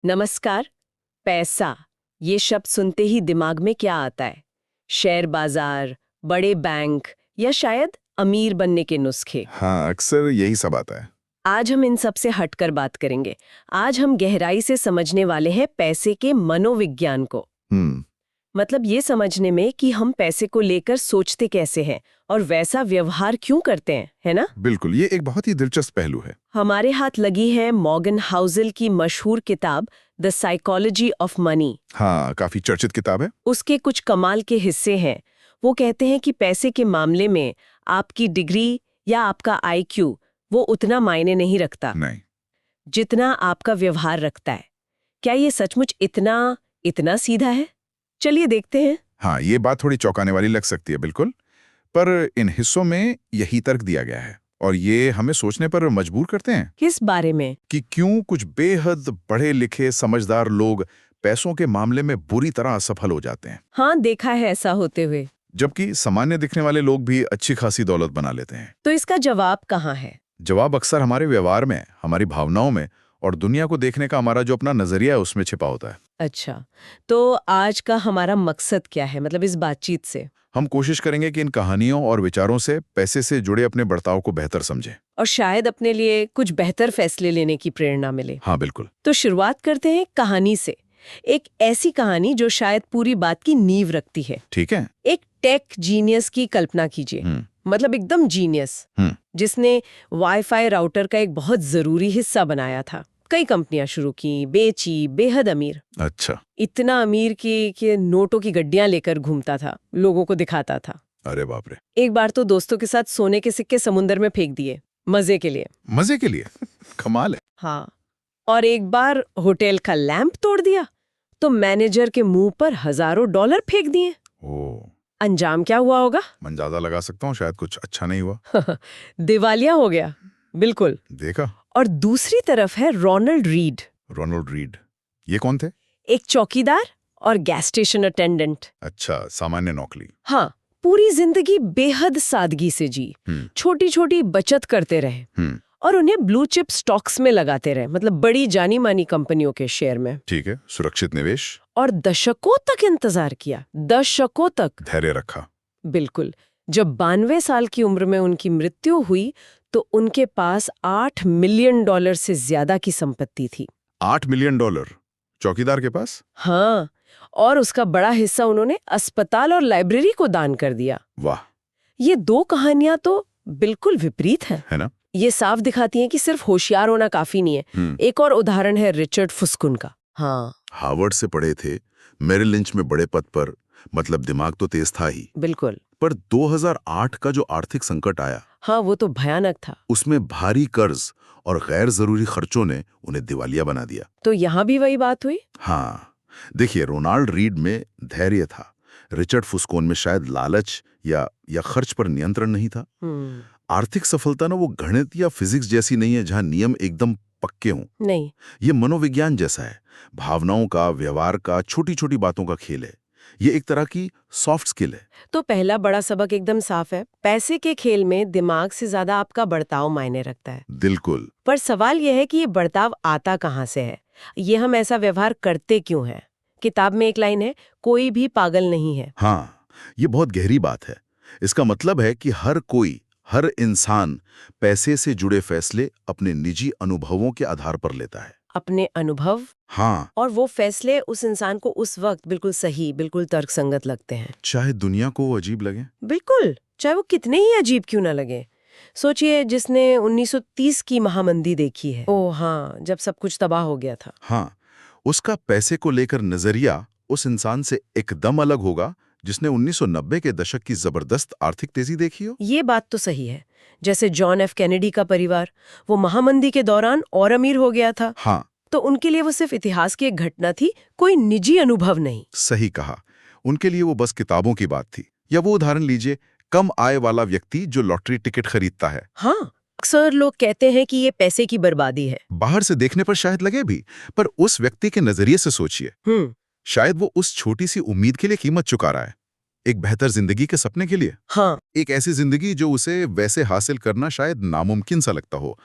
नमस्कार। पैसा, ये शब्द सुनते ही दिमाग में क्या आता है? शेयर बाजार, बड़े बैंक या शायद अमीर बनने के नुस्खे। हाँ, अक्सर यही सब आता है। आज हम इन सब से हटकर बात करेंगे। आज हम गहराई से समझने वाले हैं पैसे के मनोविज्ञान को। हम्म। मतलब ये समझने में कि हम पैसे को लेकर सोचते कैसे हैं और वैसा व्यवहार क्यों करते हैं, है ना? बिल्कुल, ये एक बहुत ही दिलचस्प पहलू है। हमारे हाथ लगी है मॉर्गन हाउसेल की मशहूर किताब द साइकोलॉजी ऑफ मनी। हाँ, काफी चर्चित किताब है। उसके कुछ कमाल के हिस्से हैं। वो कहते हैं कि पैसे के मामले में आपकी डिग्री या आपका आईक्यू वो उतना मायने नहीं रखता नहीं। जितना आपका व्यवहार रखता है। क्या ये सचमुच इतना इतना सीधा है? चलिए देखते हैं। हाँ, ये बात थोड़ी चौंकाने वाली लग सकती है, बिल्कुल। पर इन हिस्सों में यही तर्क दिया गया है और ये हमें सोचने पर मजबूर करते हैं किस बारे में? कि क्यों कुछ बेहद पढ़े लिखे समझदार लोग पैसों के मामले में बुरी तरह असफल हो जाते हैं, हाँ, देखा है ऐसा होते हुए। जबकि सामान्य दिखने वाले लोग भी अच्छी खासी दौलत बना लेते हैं। तो इसका जवाब कहाँ है? जवाब अक्सर हमारे व्यवहार में, हमारी भावनाओं में और दुनिया को देखने का हमारा जो अपना नजरिया है उसमें छिपा होता है। अच्छा, तो आज का हमारा मकसद क्या है, मतलब इस बातचीत से? हम कोशिश करेंगे कि इन कहानियों और विचारों से पैसे से जुड़े अपने बर्ताव को बेहतर समझें। और शायद अपने लिए कुछ बेहतर फैसले लेने की प्रेरणा मिले। हाँ, बिल्कुल। तो शुरुआत करते हैं कहानी से। एक ऐसी कहानी जो शायद पूरी बात की नींव रखती है। ठीक है। एक टेक जीनियस की कल्पना कीजिए, मतलब एकदम जीनियस, जिसने वाईफाई राउटर का एक बहुत जरूरी हिस्सा बनाया था। कई कंपनियां शुरू की, बेची, बेहद अमीर। अच्छा। इतना अमीर कि नोटों की गड्डियां लेकर घूमता था, लोगों को दिखाता था। अरे बाप रे। एक बार तो दोस्तों के साथ सोने के सिक्के समुंदर में फेंक दिए, मजे के लिए। मजे के लिए? कमाल है। हाँ, और एक बार होटल का लैंप तोड़ दिया तो मैनेजर के मुंह पर हजारों डॉलर फेंक दिए। ओ। अंजाम क्या हुआ होगा? अंदाजा लगा सकता हूँ, शायद कुछ अच्छा नहीं हुआ। दिवालिया हो गया। बिल्कुल। देखा। और दूसरी तरफ है रोनाल्ड रीड। रोनाल्ड रीड, ये कौन थे? एक चौकीदार और गैस स्टेशन अटेंडेंट। अच्छा, सामान्य नौकरी। हाँ, पूरी जिंदगी बेहद सादगी से जी, छोटी छोटी बचत करते रहे और उन्हें ब्लू चिप स्टॉक्स में लगाते रहे, मतलब बड़ी जानी मानी कंपनियों के शेयर में। ठीक है, सुरक्षित निवेश। और दशकों तक इंतजार किया, दशकों तक धैर्य रखा। बिल्कुल। जब 92 साल की उम्र में उनकी मृत्यु हुई तो उनके पास $8 मिलियन से ज्यादा की संपत्ति थी। $8 मिलियन चौकीदार के पास? हाँ, और उसका बड़ा हिस्सा उन्होंने अस्पताल और लाइब्रेरी को दान कर दिया। वाह। ये दो कहानियां तो बिल्कुल विपरीत हैं, है ना? ये साफ दिखाती हैं कि सिर्फ होशियार होना काफी नहीं है। एक और उदाहरण है रिचर्ड फुस्कुन का। हाँ, हार्वर्ड से पढ़े थे, मेरिल लिंच में बड़े पद पर, मतलब दिमाग तो तेज था ही। बिल्कुल। पर 2008 का जो आर्थिक संकट आया, हाँ, वो तो भयानक था। उसमें भारी कर्ज और गैर जरूरी खर्चों ने उन्हें दिवालिया बना दिया। तो यहाँ भी वही बात हुई। हाँ, देखिए, रोनाल्ड रीड में धैर्य था, रिचर्ड फुस्कोन में शायद लालच या खर्च पर नियंत्रण नहीं था। आर्थिक सफलता ना वो गणित या फिजिक्स जैसी नहीं है जहां नियम एकदम पक्के हों। नहीं, ये मनोविज्ञान जैसा है, भावनाओं का, व्यवहार का, छोटी छोटी बातों का खेल है। ये एक तरह की सॉफ्ट स्किल है। तो पहला बड़ा सबक एकदम साफ है, पैसे के खेल में दिमाग से ज्यादा आपका बर्ताव मायने रखता है। बिल्कुल। पर सवाल यह है कि ये बर्ताव आता कहाँ से है, ये हम ऐसा व्यवहार करते क्यों हैं? किताब में एक लाइन है, कोई भी पागल नहीं है। हाँ, ये बहुत गहरी बात है। इसका मतलब है कि हर इंसान पैसे से जुड़े फैसले अपने निजी अनुभवों के आधार पर लेता है। अपने अनुभव? हाँ। और वो फैसले उस इंसान को उस वक्त बिल्कुल सही, बिल्कुल तर्कसंगत लगते हैं, चाहे दुनिया को वो अजीब लगे। बिल्कुल, चाहे वो कितने ही अजीब क्यों ना लगे। सोचिए, जिसने 1930 की महामंदी देखी है, ओह हाँ, जब सब कुछ तबाह हो गया था। हाँ, उसका पैसे को लेकर नजरिया उस इंसान से एकदम अलग होगा जिसने 1990 के दशक की जबरदस्त आर्थिक तेजी देखी हो। ये बात तो सही है। जैसे जॉन एफ कैनेडी का परिवार, वो महामंदी के दौरान और अमीर हो गया था। हाँ, तो उनके लिए वो सिर्फ इतिहास की एक घटना थी, कोई निजी अनुभव नहीं। सही कहा। उनके लिए वो बस किताबों की बात थी। या वो उदाहरण लीजिए, कम आय वाला व्यक्ति जो लॉटरी टिकट खरीदता है। हाँ, अक्सर लोग कहते हैं कि ये पैसे की बर्बादी है। बाहर से देखने पर शायद लगे भी, पर उस व्यक्ति के नजरिए से सोचिए, शायद वो उस छोटी सी उम्मीद के लिए कीमत चुका रहा है, एक बेहतर जिंदगी के सपने के लिए। हाँ, एक ऐसी जिंदगी जो उसे वैसे हासिल करना शायद नामुमकिन सा लगता हो,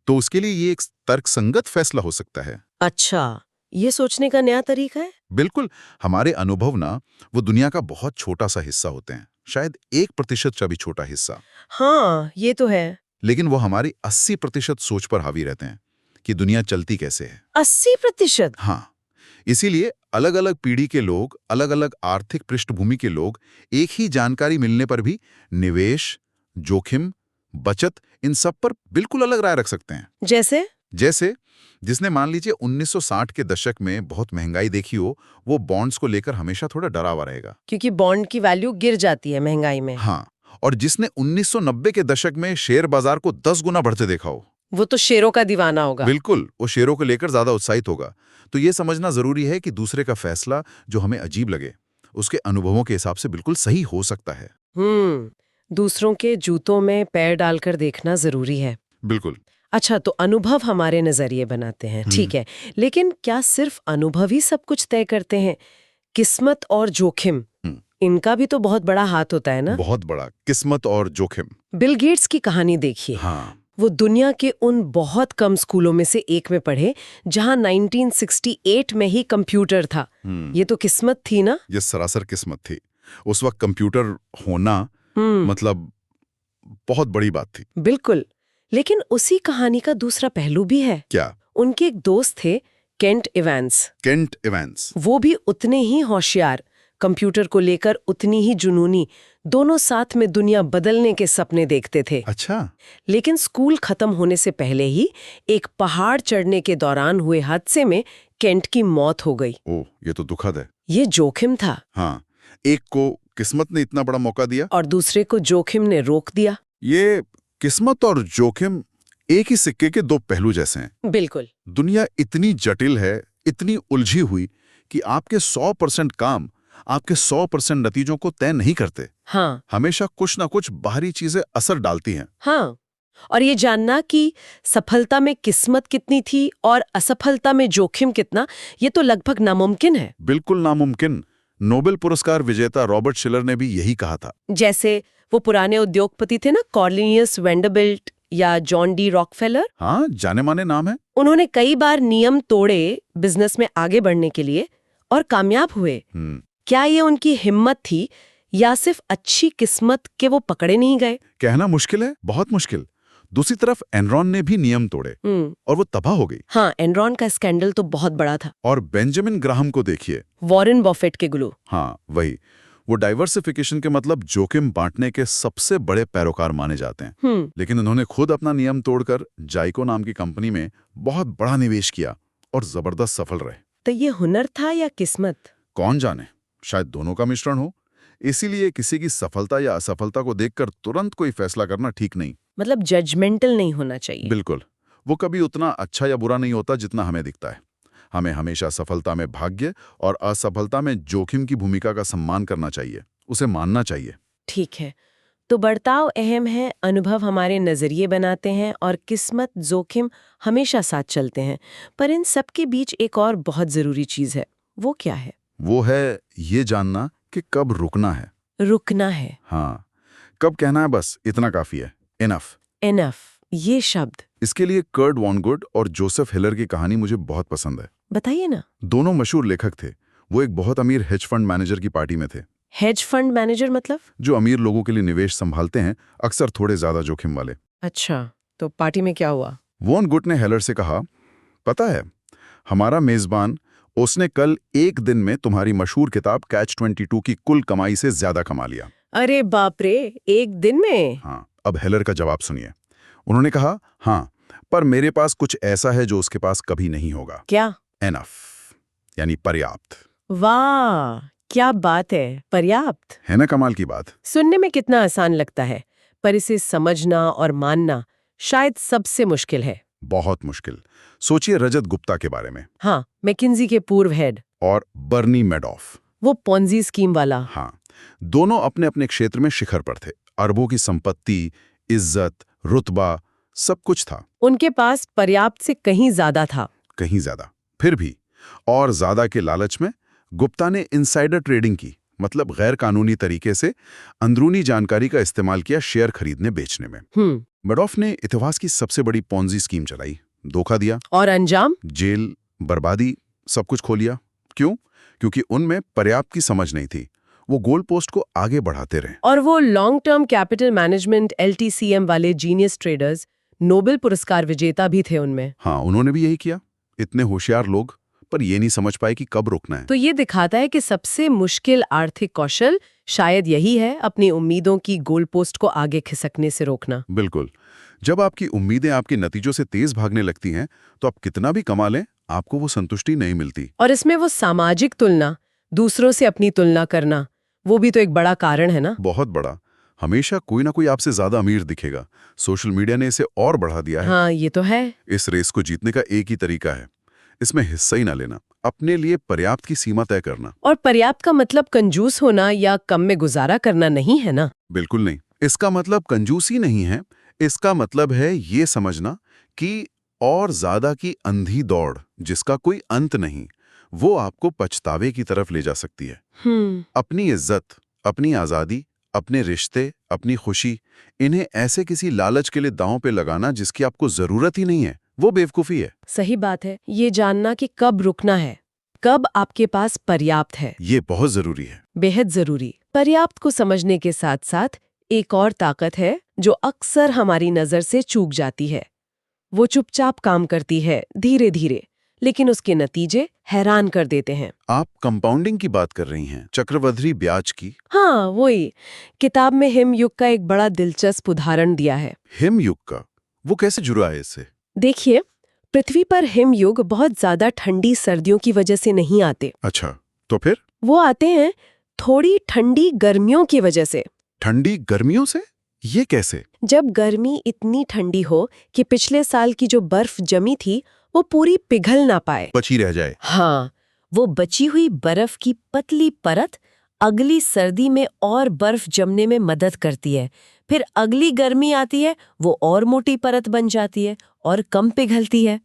तो उसके लिए ये एक तर्कसंगत फैसला हो सकता है। अच्छा, ये सोचने का नया तरीका है। बिल्कुल, हमारे अनुभव ना वो दुनिया का बहुत छोटा सा हिस्सा होते हैं, शायद 1% का भी छोटा हिस्सा, हाँ, ये तो है। लेकिन वो हमारी 80% सोच पर हावी रहते हैं कि दुनिया चलती कैसे है। 80%? हाँ, इसीलिए अलग अलग पीढ़ी के लोग, अलग अलग आर्थिक पृष्ठभूमि के लोग एक ही जानकारी मिलने पर भी निवेश, जोखिम, बचत, इन सब पर बिल्कुल अलग राय रख सकते हैं। जैसे जिसने मान लीजिए 1960 के दशक में बहुत महंगाई देखी हो, वो बॉन्ड्स को लेकर हमेशा थोड़ा डरा हुआ रहेगा, क्योंकि बॉन्ड की वैल्यू गिर जाती है महंगाई में। हाँ, और जिसने 1990 के दशक में शेयर बाजार को 10 गुना बढ़ते देखा हो, वो तो शेरों का दीवाना होगा। बिल्कुल, वो शेयरों को लेकर ज्यादा उत्साहित होगा। तो ये समझना जरूरी है कि दूसरे का फैसला जो हमें अजीब लगे, उसके अनुभवों के हिसाब से बिल्कुल सही हो सकता है। दूसरों के जूतों में पैर डालकर देखना जरूरी है। बिल्कुल। अच्छा, तो अनुभव हमारे नजरिए बनाते हैं, ठीक है, लेकिन क्या सिर्फ अनुभव ही सब कुछ तय करते हैं? किस्मत और जोखिम, इनका भी तो बहुत बड़ा हाथ होता है ना? बहुत बड़ा, किस्मत और जोखिम। बिल गेट्स की कहानी देखिए। हाँ, वो दुनिया के उन बहुत कम स्कूलों में से एक में पढ़े जहां 1968 में ही कंप्यूटर था। ये तो किस्मत थी ना? ये सरासर किस्मत थी। उस वक्त कंप्यूटर होना मतलब बहुत बड़ी बात थी। बिल्कुल, लेकिन उसी कहानी का दूसरा पहलू भी है। क्या? उनके एक दोस्त थे, केंट इवांस। Kent Evans. वो भी उतने ही होशियार, कंप्यूटर को लेकर उतनी ही जुनूनी, दोनों साथ में दुनिया बदलने के सपने देखते थे। अच्छा। लेकिन स्कूल खत्म होने से पहले ही एक पहाड़ चढ़ने के दौरान हुए हादसे में केंट की मौत हो गई। ओह, ये तो दुखद है। ये जोखिम था। हाँ, एक को किस्मत ने इतना बड़ा मौका दिया और दूसरे को जोखिम ने रोक दिया। ये किस्मत और जोखिम एक ही सिक्के के दो पहलू जैसे हैं। बिल्कुल। दुनिया इतनी जटिल है, इतनी उलझी हुई कि आपके 100% काम आपके 100% नतीजों को तय नहीं करते। हाँ। हमेशा कुछ ना कुछ बाहरी चीजें असर डालती हैं। हाँ, और ये जानना कि सफलता में किस्मत कितनी थी और असफलता में जोखिम कितना, ये तो लगभग नामुमकिन है। बिल्कुल नामुमकिन। नोबेल पुरस्कार विजेता रॉबर्ट शिलर ने भी यही कहा था। जैसे वो पुराने उद्योगपति थे ना, कॉर्नेलियस वेंडरबिल्ट या जॉन डी रॉकफेलर। हाँ, जाने माने नाम है। उन्होंने कई बार नियम तोड़े बिजनेस में आगे बढ़ने के लिए और कामयाब हुए। क्या ये उनकी हिम्मत थी या सिर्फ अच्छी किस्मत के वो पकड़े नहीं गए? कहना मुश्किल है, बहुत मुश्किल। दूसरी तरफ एनरॉन ने भी नियम तोड़े और वो तबाह हो गई। हाँ, एनरॉन का स्कैंडल तो बहुत बड़ा था। और बेंजामिन ग्राहम को देखिए, वॉरेन बफेट के गुरु। हाँ वही, वो डाइवर्सिफिकेशन के मतलब जोखिम बांटने के सबसे बड़े पैरोकार माने जाते हैं। लेकिन उन्होंने खुद अपना नियम तोड़कर जाइको नाम की कंपनी में बहुत बड़ा निवेश किया और जबरदस्त सफल रहे। तो ये हुनर था या किस्मत? कौन जाने, शायद दोनों का मिश्रण हो। इसीलिए किसी की सफलता या असफलता को देखकर तुरंत कोई फैसला करना ठीक नहीं। मतलब जजमेंटल नहीं होना चाहिए। बिल्कुल, वो कभी उतना अच्छा या बुरा नहीं होता जितना हमें दिखता है। हमें हमेशा सफलता में भाग्य और असफलता में जोखिम की भूमिका का सम्मान करना चाहिए, उसे मानना चाहिए। ठीक है, तो बर्ताव अहम है, अनुभव हमारे नजरिए बनाते हैं और किस्मत, जोखिम हमेशा साथ चलते हैं। पर इन सब के बीच एक और बहुत जरूरी चीज है। वो क्या है? वो है ये जानना कि कब रुकना है। रुकना है। हाँ, कब कहना है बस इतना काफी है, इनफ। इनफ, ये शब्द। इसके लिए कर्ट वॉनगुड और जोसेफ हिलर की कहानी मुझे बहुत पसंद है। बताइए ना। दोनों मशहूर लेखक थे। वो एक बहुत अमीर हेज फंड मैनेजर की पार्टी में थे। हेज फंड मैनेजर मतलब? जो अमीर लोगों के लिए निवेश संभालते हैं, अक्सर थोड़े ज्यादा जोखिम वाले। अच्छा, तो पार्टी में क्या हुआ? वॉनगुड ने हेलर से कहा, पता है, हमारा मेजबान, उसने कल एक दिन में तुम्हारी मशहूर किताब कैच 22 की कुल कमाई से ज्यादा कमा लिया। अरे बाप रे, एक दिन में? हाँ, अब हेलर का जवाब सुनिए। उन्होंने कहा, हाँ, पर मेरे पास कुछ ऐसा है जो उसके पास कभी नहीं होगा। क्या? एनफ, यानी पर्याप्त। वाह, क्या बात है, पर्याप्त। है ना कमाल की बात? सुनने में कितना आसान लगता है, पर इसे समझना और मानना शायद सबसे मुश्किल है। बहुत मुश्किल। सोचिए रजत गुप्ता के बारे में। हाँ, मैकिन्जी के पूर्व हेड। और बर्नी मैडॉफ, वो पोंजी स्कीम वाला। हाँ, दोनों अपने अपने क्षेत्र में शिखर पर थे। अरबों की संपत्ति, इज्जत, रुतबा, सब कुछ था। उनके पास पर्याप्त से कहीं ज्यादा था। कहीं ज्यादा। फिर भी और ज्यादा के लालच में गुप्ता ने इनसाइडर ट्रेडिंग की, मतलब गैर कानूनी तरीके से अंदरूनी जानकारी का इस्तेमाल किया शेयर खरीदने बेचने में। मैडॉफ ने इतिहास की सबसे बड़ी पोंजी स्कीम चलाई, धोखा दिया। और अंजाम? जेल, बर्बादी, सब कुछ खो लिया। क्यों? क्योंकि उनमें पर्याप्त की समझ नहीं थी। वो गोल पोस्ट को आगे बढ़ाते रहे। और वो long term capital management LTCM वाले जीनियस ट्रेडर्स नोबेल पुरस्कार विजेता भी थे उनमें। हाँ, उन्होंने भी यही किया। इतने होशियार लोग, पर ये नहीं समझ पाए कि कब रुकना है। तो ये दिखाता है कि सबसे मुश्किल आर्थिक कौशल शायद यही है, अपनी उम्मीदों की गोल पोस्ट को आगे खिसकने से रोकना। बिल्कुल। जब आपकी उम्मीदें आपके नतीजों से तेज भागने लगती हैं, तो आप कितना भी कमा लें, आपको वो संतुष्टि नहीं मिलती। और इसमें वो सामाजिक तुलना, दूसरों से अपनी तुलना करना, वो भी तो एक बड़ा कारण है ना। बहुत बड़ा। हमेशा कोई ना कोई आपसे ज्यादा अमीर दिखेगा। सोशल मीडिया ने इसे और बढ़ा दिया है। हाँ, ये तो है। इस रेस को जीतने का एक ही तरीका है, इसमें हिस्सा ही ना लेना, अपने लिए पर्याप्त की सीमा तय करना। और पर्याप्त का मतलब कंजूस होना या कम में गुजारा करना नहीं है ना। बिल्कुल नहीं। इसका मतलब कंजूसी नहीं है। इसका मतलब है ये समझना कि और ज्यादा की अंधी दौड़, जिसका कोई अंत नहीं, वो आपको पछतावे की तरफ ले जा सकती है। अपनी इज्जत, अपनी आजादी, अपने रिश्ते, अपनी खुशी, इन्हें ऐसे किसी लालच के लिए दांव पे लगाना जिसकी आपको जरूरत ही नहीं है, वो बेवकूफी है। सही बात है। ये जानना कि कब रुकना है, कब आपके पास पर्याप्त है, ये बहुत जरूरी है। बेहद जरूरी। पर्याप्त को समझने के साथ साथ एक और ताकत है जो अक्सर हमारी नजर से चूक जाती है। वो चुपचाप काम करती है, धीरे धीरे, लेकिन उसके नतीजे हैरान कर देते हैं। आप कंपाउंडिंग की बात कर रही हैं, चक्रवृद्धि ब्याज की। हाँ, वही। किताब में हिमयुग का एक बड़ा दिलचस्प उदाहरण दिया है। हिमयुग का? वो कैसे जुड़ा है इससे? देखिए, पृथ्वी पर हिमयुग बहुत ज्यादा ठंडी सर्दियों की वजह से नहीं आते। अच्छा, तो फिर? वो आते हैं थोड़ी ठंडी गर्मियों की वजह से। ठंडी गर्मियों से? ये कैसे? जब गर्मी इतनी ठंडी हो कि पिछले साल की जो बर्फ जमी थी वो पूरी पिघल ना पाए, बची रह जाए। हाँ, वो बची हुई बर्फ की पतली परत अगली सर्दी में और बर्फ जमने में मदद करती है। फिर अगली गर्मी आती है, वो और मोटी परत बन जाती है और कम पिघलती है।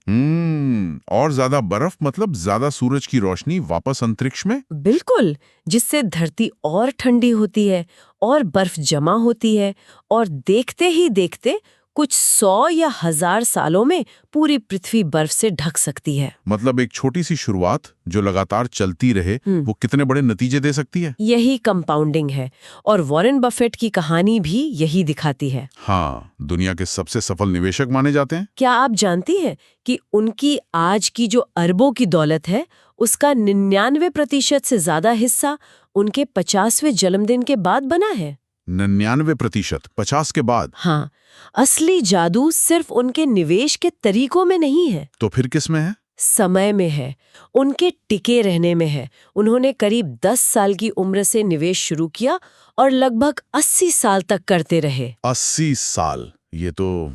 और ज्यादा बर्फ मतलब ज्यादा सूरज की रोशनी वापस अंतरिक्ष में। बिल्कुल, जिससे धरती और ठंडी होती है और बर्फ जमा होती है, और देखते ही देखते कुछ 100 या 1000 सालों में पूरी पृथ्वी बर्फ से ढक सकती है। मतलब एक छोटी सी शुरुआत जो लगातार चलती रहे, वो कितने बड़े नतीजे दे सकती है। यही कंपाउंडिंग है, और वॉरेन बफेट की कहानी भी यही दिखाती है। हाँ, दुनिया के सबसे सफल निवेशक माने जाते हैं। क्या आप जानती हैं कि उनकी आज की जो अरबों की दौलत है, उसका 99% से ज्यादा हिस्सा उनके 50वें जन्मदिन के बाद बना है। 99%? 50 के बाद? हाँ, असली जादू सिर्फ उनके निवेश के तरीकों में नहीं है, तो फिर किस में है? समय में है, उनके टिके रहने में है। उन्होंने करीब 10 साल की उम्र से निवेश शुरू किया और लगभग 80 साल तक करते रहे। 80 साल? ये तो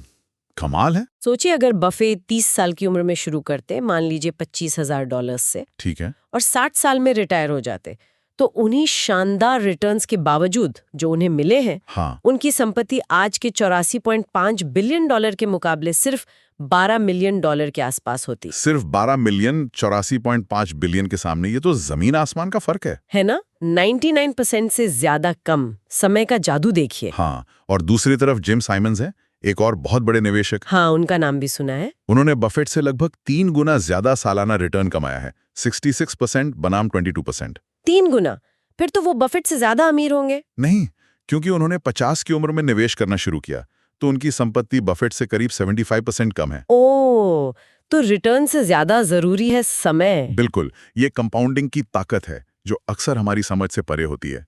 कमाल है। सोचिए, अगर बफे 30 साल की उम्र में शुरू करते, मान लीजिए $25,000 से, ठीक है। और 60 साल में रिटायर हो जाते, तो उन्हीं शानदार रिटर्न्स के बावजूद जो उन्हें मिले हैं, हाँ, उनकी संपत्ति आज के $84.5 बिलियन के मुकाबले सिर्फ $12 मिलियन के आसपास होती। सिर्फ 12 मिलियन 84.5 बिलियन के सामने ये तो जमीन आसमान का फर्क है ना? 99% से ज्यादा कम। समय का जादू देखिए। हाँ, और दूसरी तरफ जिम साइमंस है, एक और बहुत बड़े निवेशक। हाँ, उनका नाम भी सुना है। उन्होंने बफेट से लगभग 3 गुना ज्यादा सालाना रिटर्न कमाया है, 66% बनाम 22%। 3 गुना? फिर तो वो बफेट से ज्यादा अमीर होंगे। नहीं, क्योंकि उन्होंने 50 की उम्र में निवेश करना शुरू किया, तो उनकी संपत्ति बफेट से करीब 75% कम है। ओह, तो रिटर्न से ज्यादा जरूरी है समय। बिल्कुल, ये कंपाउंडिंग की ताकत है जो अक्सर हमारी समझ से परे होती है।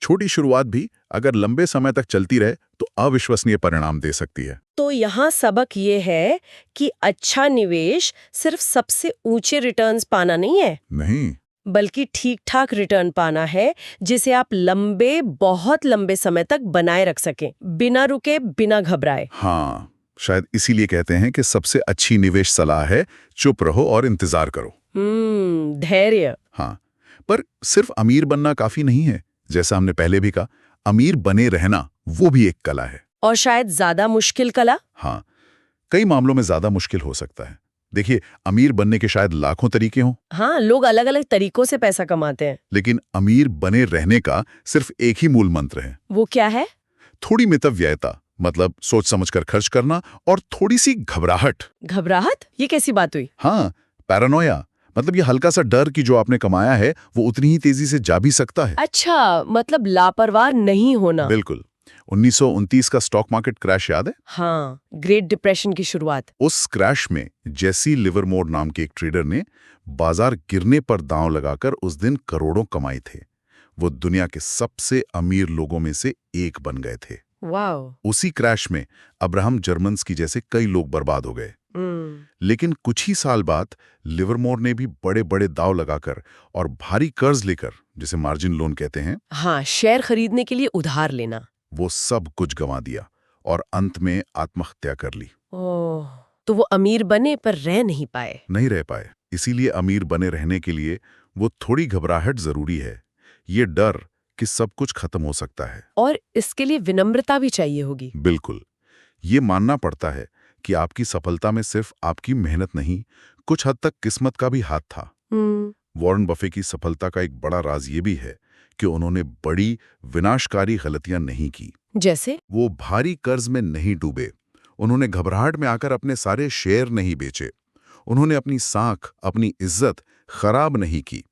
छोटी शुरुआत भी अगर लंबे समय तक चलती रहे तो अविश्वसनीय परिणाम दे सकती है। तो यहाँ सबक ये है कि अच्छा निवेश सिर्फ सबसे ऊंचे रिटर्न्स पाना नहीं है, नहीं, बल्कि ठीक-ठाक रिटर्न पाना है, जिसे आप लंबे, बहुत लंबे समय तक बनाए रख सकें, बिना रुके, बिना घबराए। हाँ, शायद इसीलिए कहते हैं कि सबसे अच्छी निवेश सलाह है चुप रहो और इंतजार करो। धैर्य। हाँ, पर सिर्फ अमीर बनना काफी नहीं है। जैसा हमने पहले भी कहा, अमीर बने रहना वो भी एक कला है। और शायद ज्यादा मुश्किल कला। हाँ, कई मामलों में ज्यादा मुश्किल हो सकता है। देखिए, अमीर बनने के शायद लाखों तरीके हों। हाँ, लोग अलग अलग तरीकों से पैसा कमाते हैं। लेकिन अमीर बने रहने का सिर्फ एक ही मूल मंत्र है। वो क्या है? थोड़ी मितव्ययता, मतलब सोच समझकर खर्च करना, और थोड़ी सी घबराहट। घबराहट? ये कैसी बात हुई? हाँ, पैरानोया, मतलब ये हल्का सा डर कि जो आपने कमाया है वो उतनी ही तेजी से जा भी सकता है। अच्छा, मतलब लापरवाह नहीं होना। बिल्कुल। 1929 का स्टॉक मार्केट क्रैश याद है? हाँ, ग्रेट डिप्रेशन की शुरुआत। उस क्रैश में जेसी लिवरमोर नाम के एक ट्रेडर ने बाजार गिरने पर दांव लगाकर उस दिन करोड़ों कमाए थे। वो दुनिया के सबसे अमीर लोगों में से एक बन गए थे। वाओ। उसी क्रैश में अब्राहम जर्मन्स की जैसे कई लोग बर्बाद हो गए। लेकिन कुछ ही साल बाद लिवरमोर ने भी बड़े बड़े दांव लगाकर और भारी कर्ज लेकर, जिसे मार्जिन लोन कहते हैं, हाँ, शेयर खरीदने के लिए उधार लेना। वो सब कुछ गंवा दिया और अंत में आत्महत्या कर ली। ओह, तो वो अमीर बने पर रह नहीं पाए। नहीं रह पाए। इसीलिए अमीर बने रहने के लिए वो थोड़ी घबराहट जरूरी है। ये डर कि सब कुछ खत्म हो सकता है। और इसके लिए विनम्रता भी चाहिए होगी। बिल्कुल। ये मानना पड़ता है कि आपकी सफलता में सिर्फ आपकी मेहनत नहीं, कुछ हद तक किस्मत का भी हाथ था। वॉरेन बफे की सफलता का एक बड़ा राज ये भी है कि उन्होंने बड़ी विनाशकारी गलतियां नहीं की। जैसे? वो भारी कर्ज में नहीं डूबे। उन्होंने घबराहट में आकर अपने सारे शेयर नहीं बेचे। उन्होंने अपनी साख, अपनी इज्जत खराब नहीं की।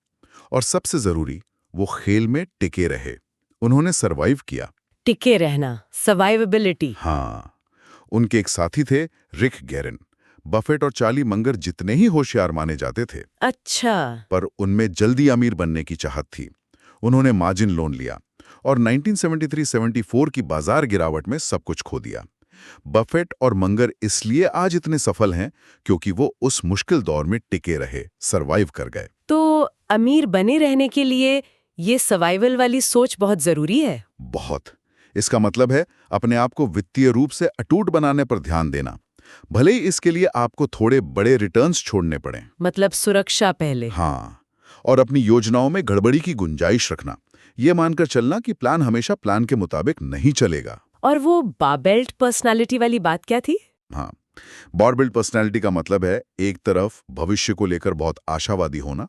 और सबसे जरूरी, वो खेल में टिके रहे। उन्होंने सरवाइव किया। टिके रहना, सर्वाइवेबिलिटी। हाँ। उनके एक साथी थे रिक गैरन। बफेट और चार्ली मंगर जितने ही होशियार माने जाते थे, अच्छा। पर उनमें जल्दी अमीर बनने की चाहत थी। उन्होंने मार्जिन लोन लिया और 1973-74 की बाजार गिरावट में सब कुछ खो दिया। बफेट और मंगर इसलिए आज इतने सफल हैं क्योंकि वो उस मुश्किल दौर में टिके रहे, सरवाइव कर गए। तो अमीर बने रहने के लिए ये सर्वाइवल वाली सोच बहुत जरूरी है। बहुत। इसका मतलब है अपने आप को वित्तीय रूप से अटूट बनाने पर ध्यान देना, भले ही इसके लिए आपको थोड़े बड़े रिटर्न्स छोड़ने पड़ें। मतलब सुरक्षा पहले। हाँ, और अपनी योजनाओं में गड़बड़ी की गुंजाइश रखना, ये मानकर चलना कि प्लान हमेशा प्लान के मुताबिक नहीं चलेगा। और वो बारबेल्ट पर्सनालिटी वाली बात क्या थी? हाँ, बारबेल्ट पर्सनालिटी का मतलब है एक तरफ भविष्य को लेकर बहुत आशावादी होना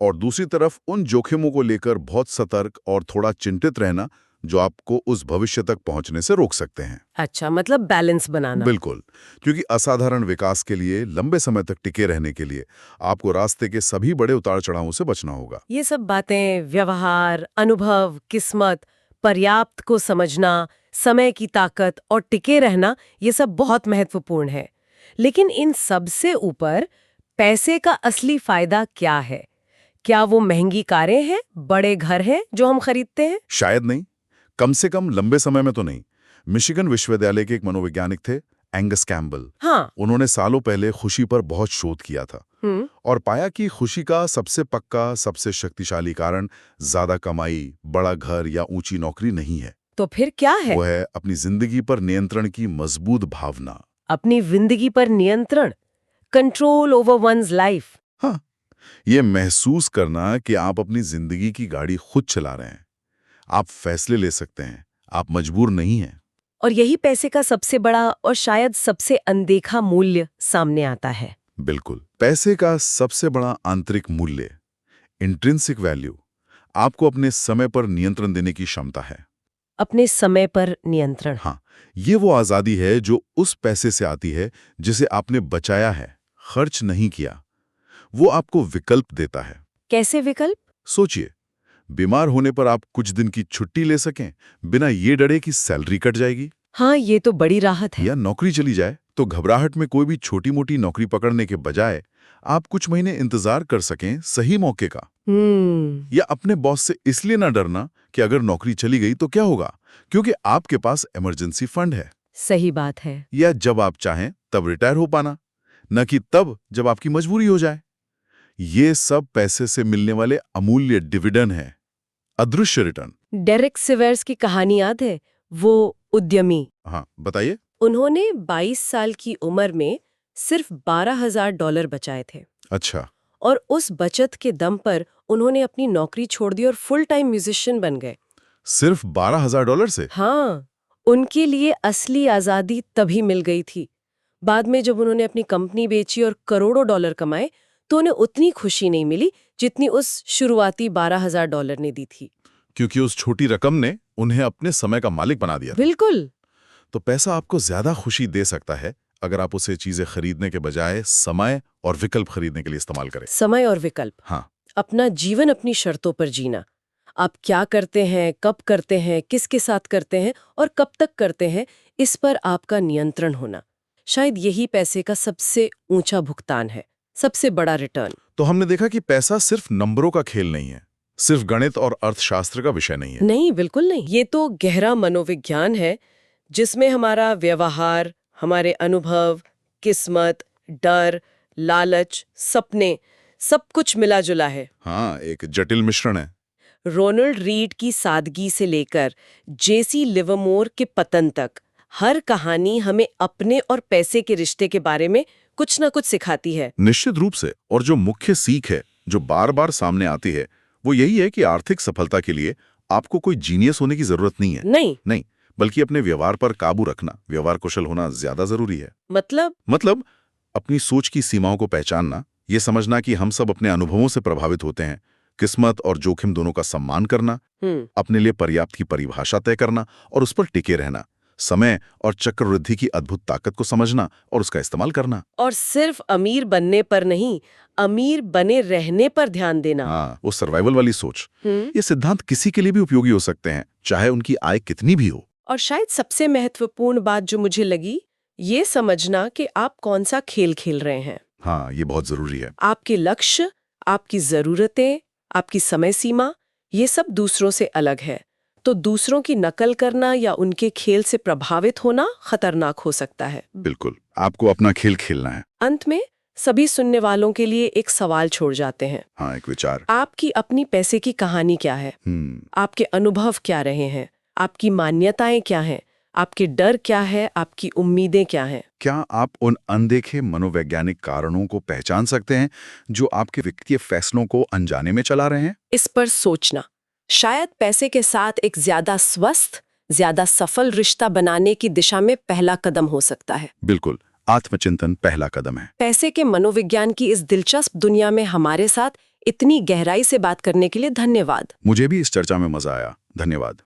और दूसरी तरफ उन जोखिमों को लेकर बहुत सतर्क और थोड़ा चिंतित रहना जो आपको उस भविष्य तक पहुंचने से रोक सकते हैं। अच्छा, मतलब बैलेंस बनाना। बिल्कुल, क्योंकि असाधारण विकास के लिए, लंबे समय तक टिके रहने के लिए आपको रास्ते के सभी बड़े उतार चढ़ावों से बचना होगा। ये सब बातें, व्यवहार, अनुभव, किस्मत, पर्याप्त को समझना, समय की ताकत और टिके रहना, ये सब बहुत महत्वपूर्ण है। लेकिन इन सब से ऊपर पैसे का असली फायदा क्या है? क्या वो महंगी कारें हैं, बड़े घर हैं जो हम खरीदते हैं? शायद नहीं, कम से कम लंबे समय में तो नहीं। मिशिगन विश्वविद्यालय के एक मनोवैज्ञानिक थे एंगस कैम्बल। हाँ। उन्होंने सालों पहले खुशी पर बहुत शोध किया था और पाया कि खुशी का सबसे पक्का, सबसे शक्तिशाली कारण ज्यादा कमाई, बड़ा घर या ऊंची नौकरी नहीं है। तो फिर क्या है? वो है अपनी जिंदगी पर नियंत्रण की मजबूत भावना। अपनी जिंदगी पर नियंत्रण, कंट्रोल ओवर वन्स लाइफ। हाँ, ये महसूस करना कि आप अपनी जिंदगी की गाड़ी खुद चला रहे हैं, आप फैसले ले सकते हैं, आप मजबूर नहीं हैं। और यही पैसे का सबसे बड़ा और शायद सबसे अनदेखा मूल्य सामने आता है। बिल्कुल, पैसे का सबसे बड़ा आंतरिक मूल्य, इंट्रिंसिक वैल्यू, आपको अपने समय पर नियंत्रण देने की क्षमता है। अपने समय पर नियंत्रण। हाँ, ये वो आजादी है जो उस पैसे से आती है जिसे आपने बचाया है, खर्च नहीं किया। वो आपको विकल्प देता है। कैसे विकल्प? सोचिए, बीमार होने पर आप कुछ दिन की छुट्टी ले सकें बिना ये डरे कि सैलरी कट जाएगी। हाँ, ये तो बड़ी राहत है। या नौकरी चली जाए तो घबराहट में कोई भी छोटी मोटी नौकरी पकड़ने के बजाय आप कुछ महीने इंतजार कर सकें सही मौके का। या अपने बॉस से इसलिए ना डरना कि अगर नौकरी चली गई तो क्या होगा, क्योंकि आपके पास इमरजेंसी फंड है। सही बात है। या जब आप चाहें तब रिटायर हो पाना, न कि तब जब आपकी मजबूरी हो जाए। ये सब पैसे से मिलने वाले अमूल्य डिविडेंड है, अदृश्य रिटर्न। डेरेक सिवर्स की कहानी याद है? वो उद्यमी। हाँ, बताइए। उन्होंने 22 साल की उम्र में सिर्फ $12,000 बचाए थे। अच्छा। और उस बचत के दम पर उन्होंने अपनी नौकरी छोड़ दी और फुल टाइम म्यूजिशियन बन गए। सिर्फ $12,000 से? हाँ, उनके लिए असली आजादी तभी मिल गई थी। बाद में जब उन्होंने अपनी कंपनी बेची और करोड़ों डॉलर कमाए तो उन्हें उतनी खुशी नहीं मिली जितनी उस शुरुआती $12,000 ने दी थी। क्योंकि उस छोटी रकम ने उन्हें अपने समय का मालिक बना दिया। बिल्कुल। तो पैसा आपको ज्यादा खुशी दे सकता है अगर आप उसे चीजें खरीदने के बजाय समय और विकल्प खरीदने के लिए इस्तेमाल करें। समय और विकल्प। हाँ, अपना जीवन अपनी शर्तों पर जीना। आप क्या करते हैं, कब करते हैं, किसके साथ करते हैं और कब तक करते हैं, इस पर आपका नियंत्रण होना। शायद यही पैसे का सबसे ऊंचा भुगतान है, सबसे बड़ा रिटर्न। तो हमने देखा कि पैसा सिर्फ नंबरों का खेल नहीं है, सिर्फ गणित और अर्थशास्त्र का विषय नहीं है। नहीं, बिल्कुल नहीं। ये तो गहरा मनोविज्ञान है जिसमें हमारा व्यवहार, हमारे अनुभव, किस्मत, डर, लालच, सपने, सब कुछ मिला जुला है। हाँ, एक जटिल मिश्रण है। रोनाल्ड रीड की सादगी से लेकर जेसी लिवरमोर के पतन तक, हर कहानी हमें अपने और पैसे के रिश्ते के बारे में कुछ न कुछ सिखाती है। निश्चित रूप से। और जो मुख्य सीख है जो बार बार सामने आती है वो यही है कि आर्थिक सफलता के लिए आपको कोई जीनियस होने की जरूरत नहीं है। नहीं, बल्कि अपने व्यवहार पर काबू रखना, व्यवहार कुशल होना ज्यादा जरूरी है। मतलब अपनी सोच की सीमाओं को पहचानना, ये समझना कि हम सब अपने अनुभवों से प्रभावित होते हैं, किस्मत और जोखिम दोनों का सम्मान करना, अपने लिए पर्याप्त की परिभाषा तय करना और उस पर टिके रहना, समय और चक्रवृद्धि की अद्भुत ताकत को समझना और उसका इस्तेमाल करना। और सिर्फ अमीर बनने पर नहीं, अमीर बने रहने पर ध्यान देना। हाँ, वो सर्वाइवल वाली सोच। ये सिद्धांत किसी के लिए भी उपयोगी हो सकते हैं, चाहे उनकी आय कितनी भी हो। और शायद सबसे महत्वपूर्ण बात जो मुझे लगी, ये समझना कि आप कौन सा खेल खेल रहे हैं। हाँ, ये बहुत जरूरी है। आपके लक्ष्य, आपकी जरूरतें, आपकी समय सीमा, ये सब दूसरों से अलग है। तो दूसरों की नकल करना या उनके खेल से प्रभावित होना खतरनाक हो सकता है। बिल्कुल, आपको अपना खेल खेलना है। अंत में सभी सुनने वालों के लिए एक सवाल छोड़ जाते हैं। हाँ, एक विचार। आपकी अपनी पैसे की कहानी क्या है? आपके अनुभव क्या रहे हैं? आपकी मान्यताएं क्या हैं? आपके डर क्या है? आपकी उम्मीदें क्या हैं? क्या आप उन अनदेखे मनोवैज्ञानिक कारणों को पहचान सकते हैं जो आपके वित्तीय फैसलों को अनजाने में चला रहे हैं? इस पर सोचना शायद पैसे के साथ एक ज्यादा स्वस्थ, ज्यादा सफल रिश्ता बनाने की दिशा में पहला कदम हो सकता है। बिल्कुल, आत्मचिंतन पहला कदम है। पैसे के मनोविज्ञान की इस दिलचस्प दुनिया में हमारे साथ इतनी गहराई से बात करने के लिए धन्यवाद। मुझे भी इस चर्चा में मजा आया। धन्यवाद।